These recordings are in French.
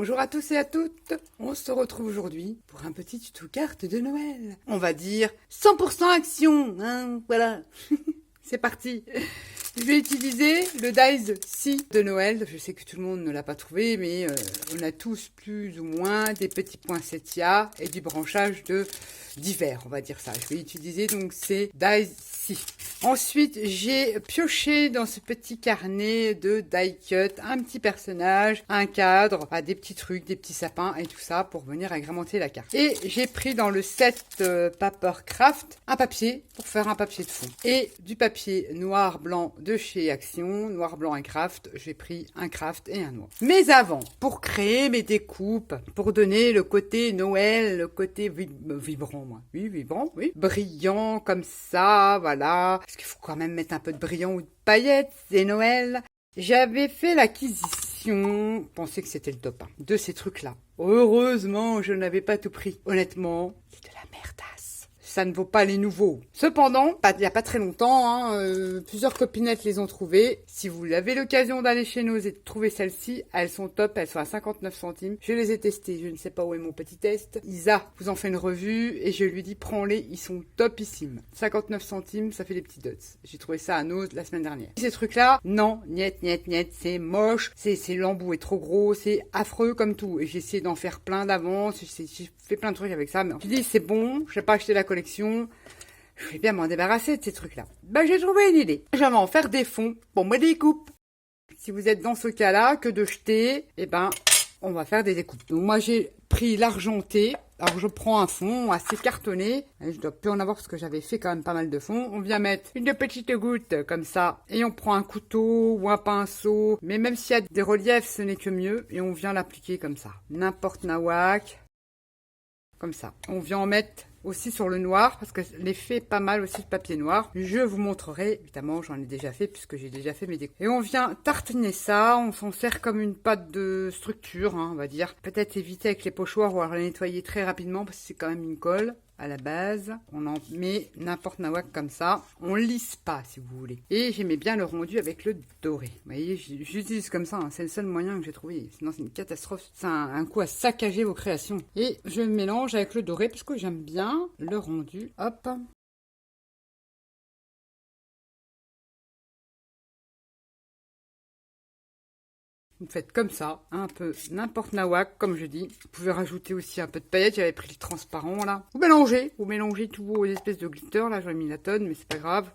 Bonjour à tous et à toutes, on se retrouve aujourd'hui pour un petit tuto carte de Noël. On va dire 100% action, hein, voilà. C'est parti. Je vais utiliser le Dies Si de Noël. Je sais que tout le monde ne l'a pas trouvé, mais on a tous plus ou moins des petits poinsettias et du branchage d'hiver, on va dire ça. Je vais utiliser donc ces Dies Si. Ensuite, j'ai pioché dans ce petit carnet de die cut un petit personnage, un cadre, des petits trucs, des petits sapins et tout ça pour venir agrémenter la carte. Et j'ai pris dans le set Papercraft un papier pour faire un papier de fond. Et du papier noir-blanc de chez Action, noir-blanc et craft. J'ai pris un craft et un noir. Mais avant, pour créer mes découpes, pour donner le côté Noël, le côté vibrant, moi. Oui, vibrant, oui. Brillant comme ça, voilà. Parce qu'il faut quand même mettre un peu de brillant ou de paillettes, c'est Noël. J'avais fait l'acquisition, je pensais que c'était le top 1 de ces trucs-là. Heureusement, je n'avais pas tout pris. Honnêtement, c'est de la merdasse. Ça ne vaut pas les nouveaux. Cependant, il n'y a pas très longtemps, plusieurs copinettes les ont trouvées. Si vous avez l'occasion d'aller chez nous et de trouver celles-ci, elles sont top, elles sont à 59 centimes. Je les ai testées, je ne sais pas où est mon petit test. Isa vous en fait une revue et je lui dis prends-les, ils sont topissimes. 59 centimes, ça fait des petits dots. J'ai trouvé ça à Nose la semaine dernière. Ces trucs-là, non, niet, c'est moche, l'embout est trop gros, c'est affreux comme tout. Et j'ai essayé d'en faire plein d'avance, j'ai fait plein de trucs avec ça, mais je dis c'est bon, je vais pas acheter la collection. Je vais bien m'en débarrasser de ces trucs-là. J'ai trouvé une idée. Je vais en faire des fonds pour mes découpes. Si vous êtes dans ce cas-là, que de jeter, on va faire des découpes. Donc moi, j'ai pris l'argenté. Alors, je prends un fond assez cartonné. Je dois plus en avoir parce que j'avais fait quand même pas mal de fonds. On vient mettre une petite goutte comme ça. Et on prend un couteau ou un pinceau. Mais même s'il y a des reliefs, ce n'est que mieux. Et on vient l'appliquer comme ça. N'importe nawak. Comme ça. On vient en mettre aussi sur le noir, parce que l'effet est pas mal aussi de papier noir. Je vous montrerai, évidemment, j'en ai déjà fait, puisque j'ai déjà fait mes découpes. Et on vient tartiner ça, on s'en sert comme une pâte de structure, on va dire. Peut-être éviter avec les pochoirs ou alors la nettoyer très rapidement, parce que c'est quand même une colle. À la base, on en met n'importe nawak comme ça. On lisse pas, si vous voulez. Et j'aimais bien le rendu avec le doré. Vous voyez, j'utilise comme ça. C'est le seul moyen que j'ai trouvé. Sinon, c'est une catastrophe. C'est un coup à saccager vos créations. Et je mélange avec le doré parce que j'aime bien le rendu. Hop. Vous faites comme ça, un peu n'importe nawak, comme je dis. Vous pouvez rajouter aussi un peu de paillettes, j'avais pris le transparent là. Vous mélangez tout vos espèces de glitter, là j'aurais mis la tonne, mais c'est pas grave.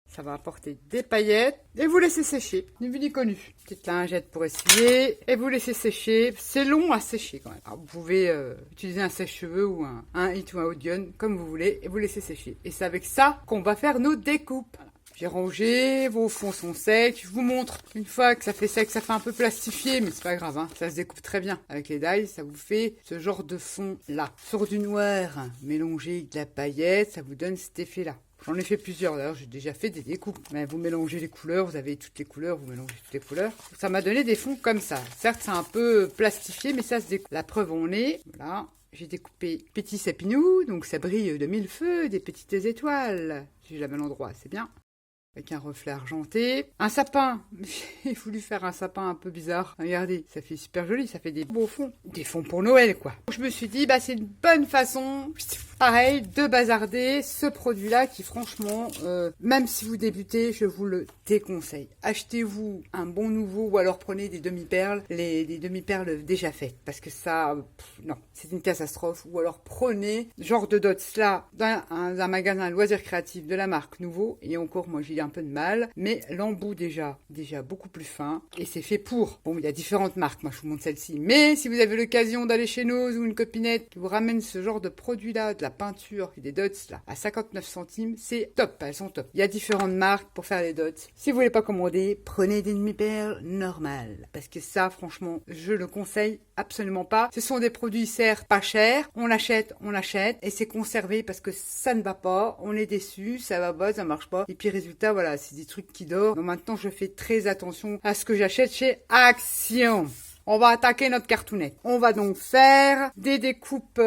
Ça va apporter des paillettes et vous laissez sécher, ni vu ni connu. Petite lingette pour essuyer et vous laissez sécher. C'est long à sécher quand même. Alors, vous pouvez utiliser un sèche-cheveux ou un hit ou un Audion, comme vous voulez, et vous laissez sécher. Et c'est avec ça qu'on va faire nos découpes. J'ai rangé, vos fonds sont secs. Je vous montre une fois que ça fait sec, ça fait un peu plastifié, mais c'est pas grave, hein. Ça se découpe très bien. Avec les dies, ça vous fait ce genre de fond là. Sur du noir, mélangé avec de la paillette, ça vous donne cet effet là. J'en ai fait plusieurs, d'ailleurs j'ai déjà fait des découpes. Mais vous mélangez les couleurs, vous avez toutes les couleurs, vous mélangez toutes les couleurs. Ça m'a donné des fonds comme ça. Certes, c'est un peu plastifié, mais ça se découpe. La preuve en est, voilà. J'ai découpé petits sapinous, donc ça brille de mille feux, des petites étoiles. J'ai la même endroit, c'est bien. Avec un reflet argenté. Un sapin. J'ai voulu faire un sapin un peu bizarre. Regardez, ça fait super joli, ça fait des beaux fonds. Des fonds pour Noël, quoi. Je me suis dit, c'est une bonne façon, pareil, de bazarder ce produit-là qui, franchement, même si vous débutez, je vous le déconseille. Achetez-vous un bon nouveau ou alors prenez des demi-perles, des demi-perles déjà faites. Parce que ça, non, c'est une catastrophe. Ou alors prenez genre de dots là dans un magasin loisirs créatifs de la marque Nouveau. Et encore, moi, j'ai un peu de mal, mais l'embout déjà beaucoup plus fin et c'est fait pour. Bon, il y a différentes marques, moi je vous montre celle-ci, mais si vous avez l'occasion d'aller chez Nose ou une copinette qui vous ramène ce genre de produit là, de la peinture et des dots là à 59 centimes, c'est top, elles sont top. Il y a différentes marques pour faire les dots. Si vous voulez pas commander, prenez des demi-perles normales parce que ça franchement, je le conseille absolument pas. Ce sont des produits certes pas chers, on l'achète et c'est conservé parce que ça ne va pas, on est déçu, ça va pas, ça marche pas et puis résultat voilà, c'est des trucs qui dorment. Donc maintenant, je fais très attention à ce que j'achète chez Action. On va attaquer notre cartoonette. On va donc faire des découpes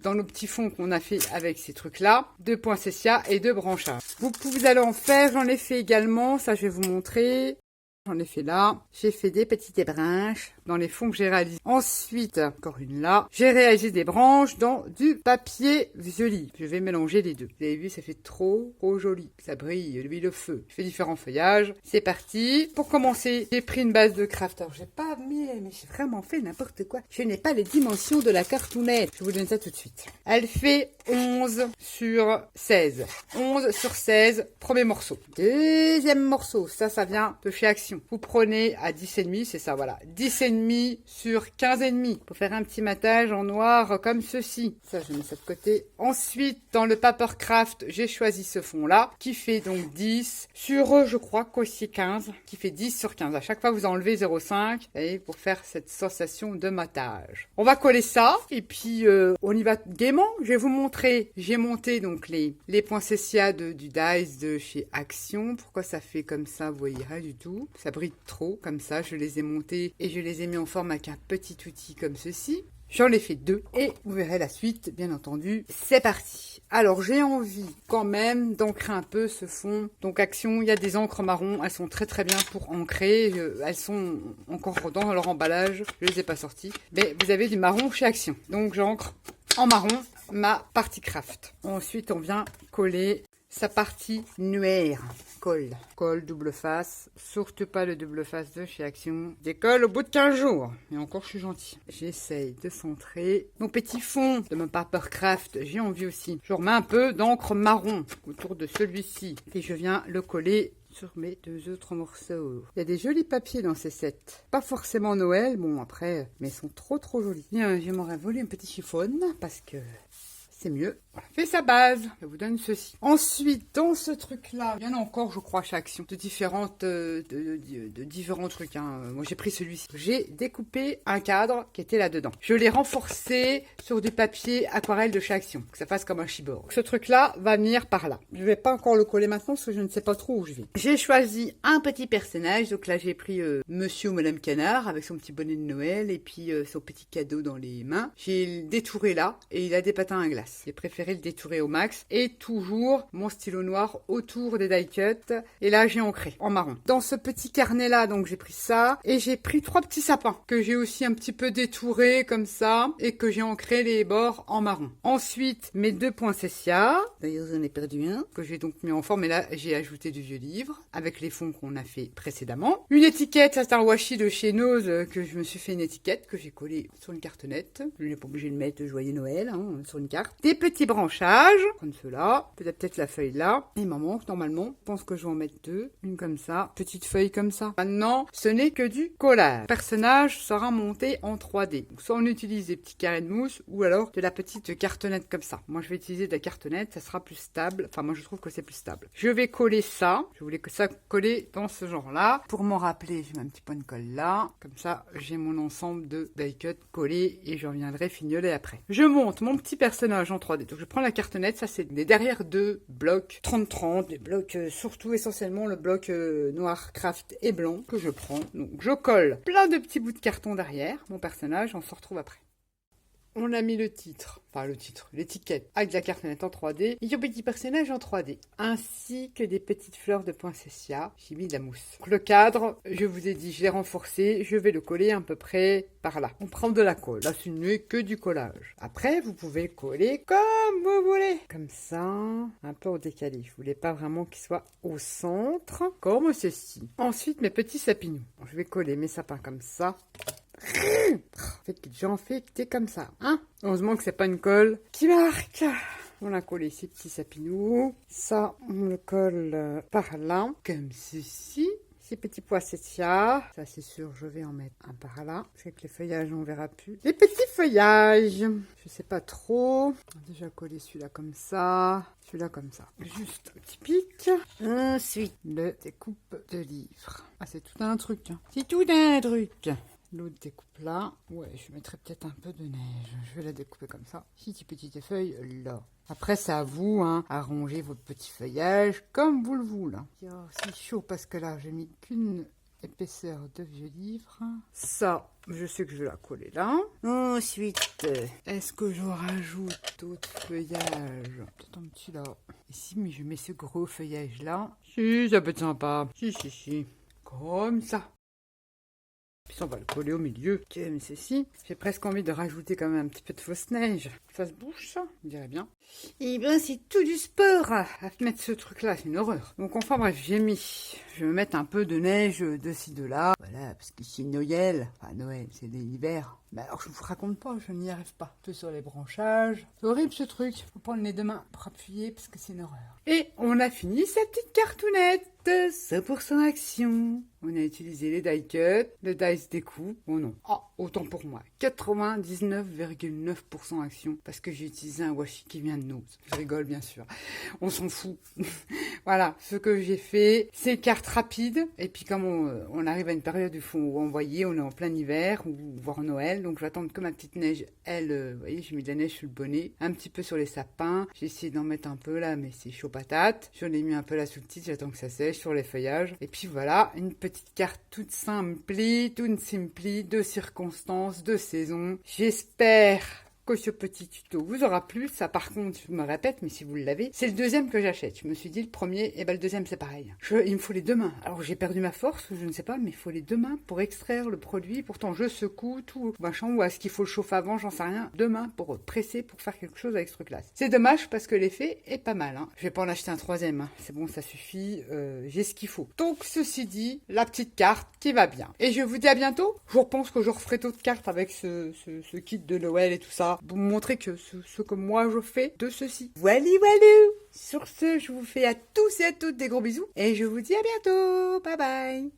dans nos petits fonds qu'on a fait avec ces trucs-là, de poinsettias et de branchages. Vous allez en faire, j'en ai fait également, ça je vais vous montrer. J'en ai fait là. J'ai fait des petites branches dans les fonds que j'ai réalisés. Ensuite, encore une là. J'ai réalisé des branches dans du papier violet. Je vais mélanger les deux. Vous avez vu, ça fait trop joli. Ça brille, lui le feu. Je fais différents feuillages. C'est parti. Pour commencer, j'ai pris une base de craft. Alors, j'ai pas mis, mais j'ai vraiment fait n'importe quoi. Je n'ai pas les dimensions de la cartoonette. Je vous donne ça tout de suite. Elle fait 11 sur 16. 11 sur 16, premier morceau. Deuxième morceau, ça vient de chez Action. Vous prenez à 10,5, c'est ça, voilà. 10,5 sur 15,5 pour faire un petit matage en noir comme ceci. Ça, je mets ça de côté. Ensuite, dans le Papercraft, j'ai choisi ce fond-là qui fait donc 10 sur, je crois qu'aussi 15, qui fait 10 sur 15. À chaque fois, vous enlevez 0,5 et pour faire cette sensation de matage. On va coller ça et puis on y va gaiement. Je vais vous montrer. J'ai monté donc les poinsettias du Dies de chez Action. Pourquoi ça fait comme ça, vous voyez rien du tout. Ça brille trop comme ça. Je les ai montés et je les ai mis en forme avec un petit outil comme ceci. J'en ai fait 2 et vous verrez la suite, bien entendu. C'est parti. Alors, j'ai envie quand même d'ancrer un peu ce fond. Donc, Action, il y a des encres marron. Elles sont très bien pour ancrer. Elles sont encore dans leur emballage. Je les ai pas sorties. Mais vous avez du marron chez Action. Donc, j'encre en marron ma partie craft. Ensuite, on vient coller sa partie noire. Colle double face. Surtout pas le double face de chez Action. Décolle au bout de 15 jours. Et encore, je suis gentil. J'essaye de centrer mon petit fond de mon Papercraft. J'ai envie aussi. Je remets un peu d'encre marron autour de celui-ci. Et je viens le coller sur mes 2 autres morceaux. Il y a des jolis papiers dans ces sets. Pas forcément Noël, bon après, mais ils sont trop jolis. Bien, je m'aurais voulu un petit chiffon parce que c'est mieux. Voilà. Fait sa base. Je vous donne ceci. Ensuite, dans ce truc-là, il y en a encore, je crois, chez Action, de différentes, de différents trucs. Hein. Moi, j'ai pris celui-ci. J'ai découpé un cadre qui était là-dedans. Je l'ai renforcé sur du papier aquarelle de chez Action, que ça fasse comme un chibord. Ce truc-là va venir par là. Je vais pas encore le coller maintenant parce que je ne sais pas trop où je vais. J'ai choisi un petit personnage. Donc là, j'ai pris Monsieur ou Madame Canard avec son petit bonnet de Noël et puis son petit cadeau dans les mains. J'ai détouré là et il a des patins à glace. J'ai préféré le détourer au max et toujours mon stylo noir autour des die cuts et là j'ai ancré en marron. Dans ce petit carnet là donc j'ai pris ça et j'ai pris 3 petits sapins que j'ai aussi un petit peu détouré comme ça et que j'ai ancré les bords en marron. Ensuite mes 2 poinsettias, d'ailleurs j'en ai perdu un que j'ai donc mis en forme et là j'ai ajouté du vieux livre avec les fonds qu'on a fait précédemment. Une étiquette, ça c'est un washi de chez Nose que je me suis fait une étiquette que j'ai collée sur une cartonnette. Je n'ai pas obligé de mettre Joyeux Noël hein, sur une carte. Des petits branchages, comme ceux-là, peut-être la feuille là. Il m'en manque normalement, je pense que je vais en mettre 2. Une comme ça, petite feuille comme ça. Maintenant, ce n'est que du collage. Le personnage sera monté en 3D. Donc, soit on utilise des petits carrés de mousse ou alors de la petite cartonnette comme ça. Moi, je vais utiliser de la cartonnette, ça sera plus stable. Enfin, moi, je trouve que c'est plus stable. Je vais coller ça. Je voulais que ça coller dans ce genre-là. Pour m'en rappeler, je mets un petit point de colle là. Comme ça, j'ai mon ensemble de die cut collé et je reviendrai fignoler après. Je monte mon petit personnage en 3D. Donc je prends la cartonnette, ça c'est des derrière 2 blocs 30-30, des blocs surtout essentiellement le bloc noir craft et blanc que je prends. Donc je colle plein de petits bouts de carton derrière mon personnage, on se retrouve après. On a mis le titre, l'étiquette avec de la cartonnette en 3D et un petit personnage en 3D, ainsi que des petites fleurs de poinsettia. J'ai mis de la mousse. Donc, le cadre, je vous ai dit, je l'ai renforcé, je vais le coller à peu près par là. On prend de la colle, là ce n'est que du collage. Après, vous pouvez le coller comme vous voulez, comme ça, un peu au décalé. Je voulais pas vraiment qu'il soit au centre, comme ceci. Ensuite, mes petits sapinous. Je vais coller mes sapins comme ça. J'en fais que t'es comme ça, hein. Heureusement que c'est pas une colle qui marque. On a collé ces petits sapinous. Ça, on le colle par là, comme ceci. Ces petits poinsettias. Ça, c'est sûr, je vais en mettre un par là. Parce qu'avec les feuillages, on verra plus. Les petits feuillages. Je sais pas trop. On a déjà collé celui-là comme ça. Celui-là comme ça. Juste un petit pic. Ensuite, le découpe de livre. Ah, c'est tout un truc. Hein. C'est tout un truc. L'autre découpe là. Ouais, je mettrai peut-être un peu de neige. Je vais la découper comme ça. Ces petites feuilles là. Après, c'est à vous, hein, à ranger votre petit feuillage comme vous le voulez. Oh, c'est chaud parce que là, j'ai mis qu'une épaisseur de vieux livre. Ça, je sais que je vais la coller là. Ensuite, est-ce que je rajoute d'autres feuillages? Peut-être un petit là. Ici, mais je mets ce gros feuillage là. Si, ça peut être sympa. Si. comme ça. Puis ça, on va le coller au milieu. Ok, mais ceci, j'ai presque envie de rajouter quand même un petit peu de fausse neige. Ça se bouge, ça, on dirait bien. Et bien, c'est tout du sport à mettre ce truc-là, c'est une horreur. Donc, enfin bref, j'ai mis, je vais me mettre un peu de neige de ci, de là. Voilà, parce que c'est Noël. Enfin, Noël, c'est l'hiver. Mais alors, je vous raconte pas, je n'y arrive pas. Tout sur les branchages. C'est horrible, ce truc. Faut prendre les deux mains pour appuyer, parce que c'est une horreur. Et on a fini cette petite cartounette. 100% action. On a utilisé les die cut, le dice découpe. Oh non. Ah, autant pour moi. 99,9% action. Parce que j'ai utilisé un washi qui vient de Nose. Je rigole, bien sûr. On s'en fout. Voilà. Ce que j'ai fait, c'est cartes rapides. Et puis, comme on arrive à une période où faut envoyer, on est en plein hiver, ou voire Noël. Donc, je vais attendre que ma petite neige, elle, vous voyez, j'ai mis de la neige sur le bonnet. Un petit peu sur les sapins. J'ai essayé d'en mettre un peu là, mais c'est chaud patate. J'en ai mis un peu là sous le titre. J'attends que ça sèche sur les feuillages. Et puis voilà, une petite carte toute simple, toute simple, de circonstances, de saison. J'espère que ce petit tuto vous aura plu. Ça, par contre, je me répète, mais si vous l'avez, c'est le deuxième que j'achète. Je me suis dit, le premier, et ben le deuxième, c'est pareil. Il me faut les deux mains. Alors, j'ai perdu ma force, je ne sais pas, mais il faut les deux mains pour extraire le produit. Pourtant, je secoue tout, machin, ou est-ce qu'il faut le chauffer avant, j'en sais rien. Deux mains pour presser, pour faire quelque chose avec ce truc-là. C'est dommage parce que l'effet est pas mal. Je vais pas en acheter un troisième. C'est bon, ça suffit. J'ai ce qu'il faut. Donc, ceci dit, la petite carte qui va bien. Et je vous dis à bientôt. Je pense que je referai d'autres cartes avec ce kit de Noël et tout ça. Pour vous montrer que ce que moi je fais de ceci. Voilà. Sur ce, je vous fais à tous et à toutes des gros bisous. Et je vous dis à bientôt. Bye bye.